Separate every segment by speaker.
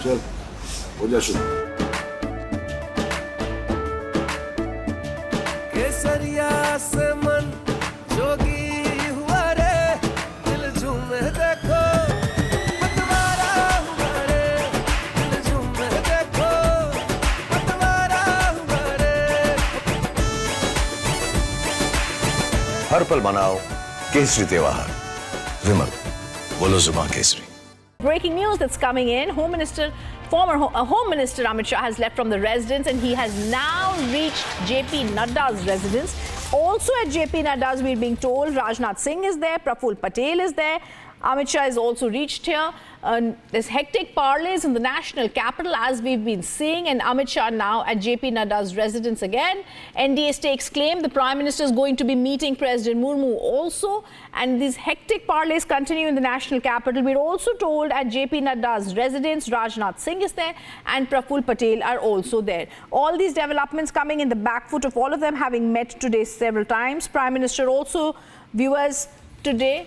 Speaker 1: चल हो जा शुरू।
Speaker 2: केसरिया से मन जोगी हुआ रे, दिल झूमे देखो पतवारा हुआ रे, दिल झूमे देखो पतवारा हुआ रे।
Speaker 3: हर पल मनाओ केसरी त्योहार। विमल, बोलो जुबान Kesari.
Speaker 4: Breaking news that's coming in. Former Home Minister Amit Shah has left from the residence and he has now reached JP Nadda's residence. Also at JP Nadda's, we're being told Rajnath Singh is there, Praful Patel is there. Amit Shah has also reached here. There's hectic parleys in the national capital as we've been seeing, and Amit Shah now at JP Nadda's residence again. NDA stakes claim the Prime Minister is going to be meeting President Murmu also, and these hectic parleys continue in the national capital. We're also told at JP Nadda's residence, Rajnath Singh is there and Praful Patel are also there. All these developments coming in the back foot of all of them having met today several times. Prime Minister also, viewers, today.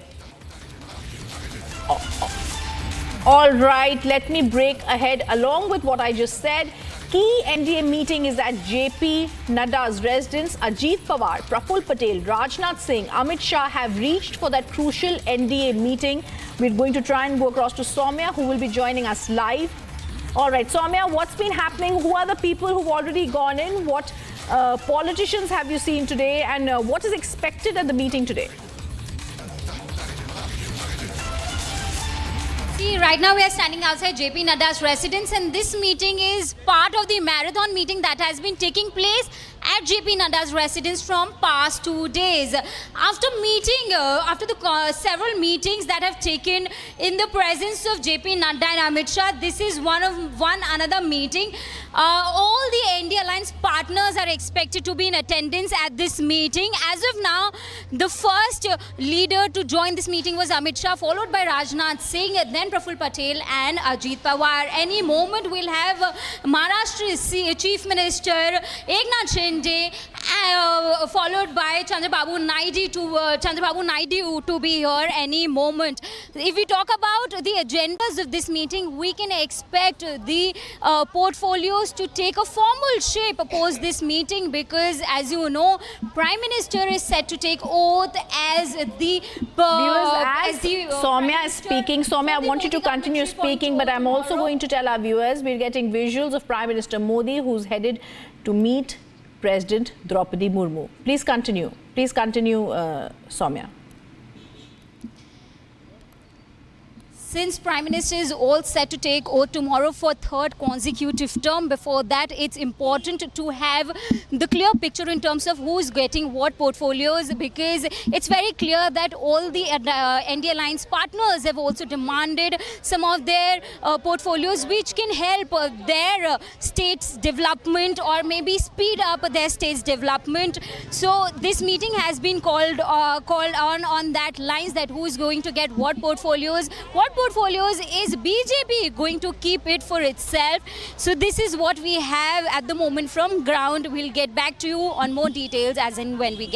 Speaker 4: All right, let me break ahead along with what I just said. Key NDA meeting is at JP Nadda's residence. Ajit Pawar, Praful Patel, Rajnath Singh, Amit Shah have reached for that crucial NDA meeting. We're going to try and go across to Soumya, who will be joining us live. All right, Soumya, what's been happening? Who are the people who've already gone in? What politicians have you seen today? And what is expected at the meeting today?
Speaker 5: Right now we are standing outside JP Nadda's residence, and this meeting is part of the marathon meeting that has been taking place at JP Nadda's residence from past 2 days. After the several meetings that have taken in the presence of JP Nadda and Amit Shah, this is one another meeting. All the NDA Alliance partners are expected to be in attendance at this meeting. As of now, the first leader to join this meeting was Amit Shah, followed by Rajnath Singh, then Praful Patel and Ajit Pawar. Any moment we'll have Maharashtra Chief Minister Eknath Shinde, followed by Chandrababu Naidu to be here any moment. If we talk about the agendas of this meeting, we can expect the portfolios to take a formal shape post this meeting, because as you know, Prime Minister is set to take oath as the
Speaker 4: Soumya is speaking. Soumya, I want you to continue speaking, but I'm also going to tell our viewers we're getting visuals of Prime Minister Modi, who's headed to meet President Draupadi Murmu. Please continue. Please continue, Soumya.
Speaker 5: Since Prime Minister is all set to take oath tomorrow for third consecutive term, before that it's important to have the clear picture in terms of who's getting what portfolios, because it's very clear that all the NDA Alliance partners have also demanded some of their portfolios which can help their state's development or maybe speed up their state's development. So this meeting has been called on that lines, that who is going to get what portfolios. Is BJP going to keep it for itself? So this is what we have at the moment from ground. We'll get back to you on more details as and when we get